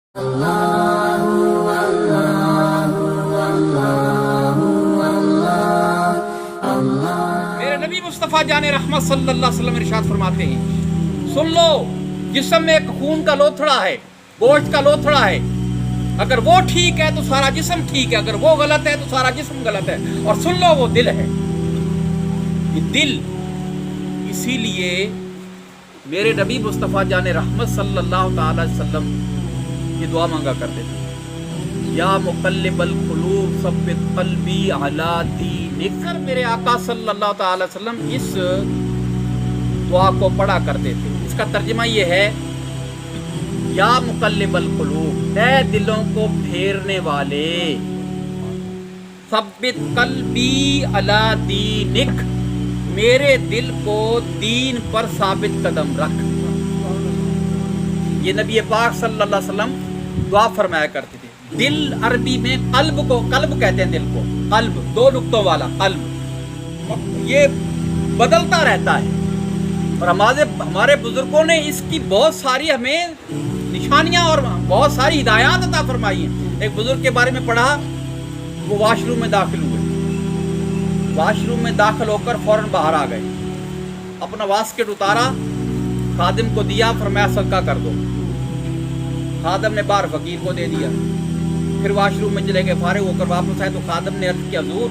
मेरे नबी मुस्तफ़ा जाने रहमत सल्लल्लाहु अलैहि वसल्लम इरशाद फरमाते हैं, सुन लो, जिस्म में एक खून का लोथड़ा है, गोश्त का लोथड़ा है, अगर वो ठीक है तो सारा जिस्म ठीक है, अगर वो गलत है तो सारा जिस्म गलत है। और सुन लो, वो दिल है। ये दिल, इसीलिए मेरे नबी मुस्तफ़ा जाने रहमत सल्लल्लाहु ताला अलैहि वसल्लम ये दुआ मांगा करते थे, या मुक़ल्लिबल क़ुलूब सब्बित क़ल्बी अला दीनिक। मेरे आका सल्लल्लाहु ताला अलैहि वसल्लम इस दुआ को पढ़ा करते थे। इसका तर्जुमा ये है, या मुक़ल्लिबल क़ुलूब, ऐ दिलों को फेरने वाले, सब्बित क़ल्बी अला दीनिक, मेरे दिल को दीन पर साबित कदम रख। ये नबी पाक सल्लल्लाहु अलैहि वसल्लम दुआ फरमाया करते थे। दिल अरबी में कल्ब को, कल्ब कहते हैं दिल को, कल्ब दो नुक्तों वाला कल्ब, ये बदलता रहता है। और हमारे बुजुर्गों ने इसकी बहुत सारी हमें निशानियां और बहुत सारी हिदायत अता फरमाई हैं। एक बुजुर्ग के बारे में पढ़ा, वो वाशरूम में दाखिल हुए, वाशरूम में दाखिल होकर फौरन बाहर आ गए, अपना बास्केट उतारा, खादिम को दिया, फरमाया सदका कर दो। खादिम ने बाहर फकीर को दे दिया। फिर वाशरूम में चले गए, फारिग होकर वापस आए तो खादिम ने अर्ज किया, हुजूर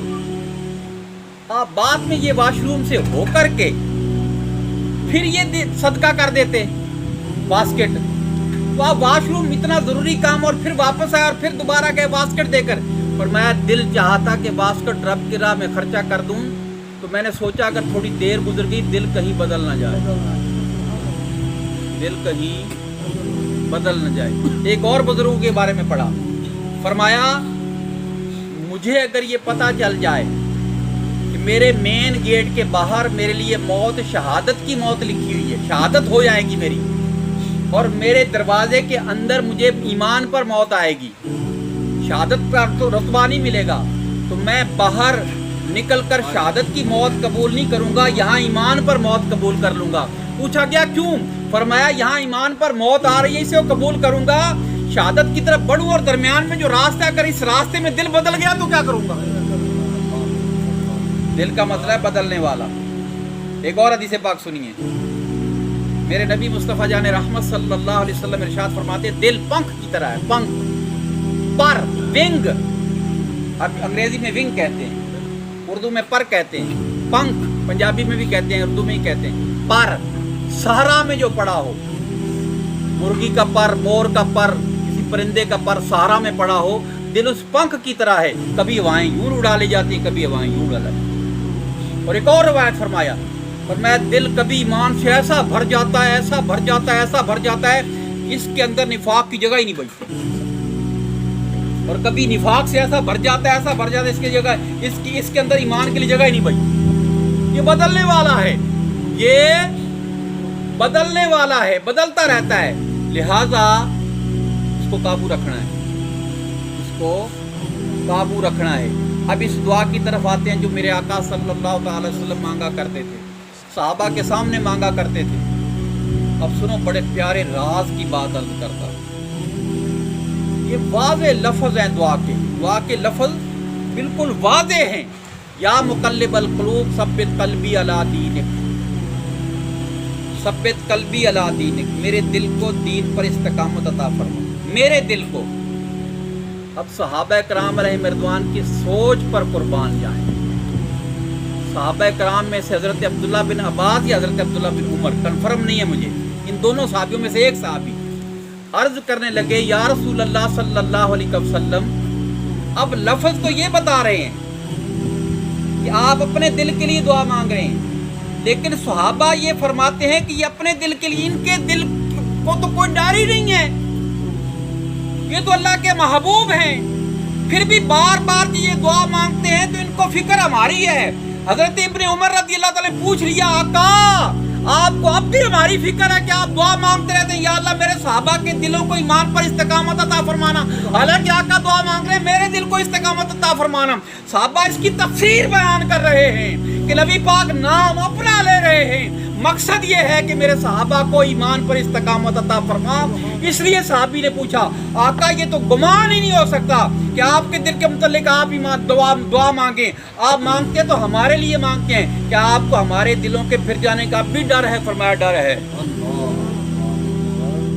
आप बाद में ये वाशरूम से होकर के फिर ये सदका कर देते बास्केट, तो आप वाशरूम इतना जरूरी काम और फिर वापस आए और फिर दोबारा गए बास्केट देकर। पर मैं दिल चाहता कि बास्केट रब की राह में खर्चा कर दूं, तो मैंने सोचा अगर थोड़ी देर गुजर गई दिल कहीं बदल ना जाए, दिल कहीं बदल न जाए। एक और बुजुर्ग के बारे में पढ़ा, फरमाया मुझे अगर ये पता चल जाए कि मेरे मेन गेट के बाहर मेरे लिए मौत, शहादत की मौत लिखी हुई है, शहादत हो जाएगी मेरी, और मेरे दरवाजे के अंदर मुझे ईमान पर मौत आएगी, शहादत का तो रुतबा नहीं मिलेगा, तो मैं बाहर निकल कर शहादत की मौत कबूल नहीं करूंगा, यहाँ ईमान पर मौत कबूल कर लूंगा। पूछा गया क्यों? फरमाया यहाँ ईमान पर मौत आ रही है, इसे कबूल करूंगा, शहादत की तरफ बढ़ूं और दरमियान में जो रास्ता, अगर इस रास्ते में दिल बदल गया तो क्या करूंगा? दिल का मसला है बदलने वाला। एक और हदीस पाक सुनिए, मेरे नबी मुस्तफ़ा जाने रहमत सल्लल्लाहु अलैहि वसल्लम इरशाद फरमाते, दिल पंख की तरह है, पंख, पर, विंग, अंग्रेजी में विंग कहते हैं, उर्दू में पर कहते हैं, पंख पंजाबी में भी कहते हैं, उर्दू में ही कहते हैं, पर, सहरा में जो पड़ा हो, मुर्गी का पर, मोर का पर, किसी परिंदे का पर सहरा में पड़ा हो, दिल उस पंख की तरह है, कभी हवाएं यूं उड़ा ले जाती, कभी हवाएं यूं उड़ा ले। और एक और रवायत फरमाया, और मैं दिल कभी ईमान से ऐसा भर जाता है, ऐसा भर जाता है, ऐसा भर जाता है, इसके अंदर निफाक की जगह ही नहीं बचती, और कभी निफाक से ऐसा भर जाता है, ऐसा भर जाता है, इसकी जगह, इसके अंदर ईमान के लिए जगह ही नहीं बचती। ये बदलने वाला है, ये बदलने वाला है, बदलता रहता है, लिहाजा इसको काबू रखना है, इसको काबू रखना है। अब इस दुआ की तरफ आते हैं जो मेरे आका सल्लल्लाहु अलैहि वसल्लम मांगा करते थे, सहाबा के सामने मांगा करते थे। अब सुनो, बड़े प्यारे राज की बात अर्ज करता हूं। ये वाज़े लफ्ज़ हैं दुआ के लफ्ज़ बिल्कुल वाज़े हैं। या मुक़ल्लिबल क़ुलूब सब्बित क़ल्बी अला दीनिक, सब्बित क़ल्बी अला दीनिक, मेरे दिल को दीन पर इस्तिक़ामत अता फरमा, मेरे दिल को। अब सहाबा कराम अलैहिम रिज़वान की सोच पर कुर्बान जाए। सहाबा कराम में से हज़रत अब्दुल्ला बिन अब्बास या हज़रत अब्दुल्ला बिन उमर, कन्फर्म नहीं है मुझे, इन दोनों साहबियों में से एक साहबी अर्ज करने लगे, या रसूल अल्लाह सल्लल्लाहु अलैहि वसल्लम, अब लफ्ज़ तो ये बता रहे हैं कि आप अपने दिल के लिए दुआ मांग रहे हैं, लेकिन सहाबा ये फरमाते हैं कि ये अपने दिल के लिए, इनके दिल को तो कोई डर ही नहीं है, ये तो अल्लाह के महबूब हैं, फिर भी बार बार ये दुआ मांगते हैं, तो इनको फिक्र हमारी है। हजरत इब्ने उमर रज़ी अल्लाह ताला ने पूछ लिया, आका आपको अब भी हमारी फिक्र है कि आप दुआ मांगते रहते हैं, या अल्लाह मेरे सहाबा के दिलों को ईमान पर इस्तिकामत अता फरमाना। हालांकि आका दुआ मांग रहे हैं, मेरे दिल को इस्तिकामत अता फरमाना। सहाबा इसकी तफसीर बयान कर रहे हैं कि नबी पाक नाम अपना ले रहे हैं, مقصد یہ ہے کہ میرے صحابہ کو ایمان پر استقامت عطا فرما. اس لیے صحابی نے پوچھا آقا یہ تو گمان ہی نہیں ہو سکتا کہ آپ کے دل کے متعلق آپ ایمان دعا مانگیں. آپ مانگتے تو ہمارے لیے مانگتے ہیں, کیا آپ کو ہمارے دلوں کے پھر جانے کا بھی ڈر ہے؟ فرمایا ڈر ہے.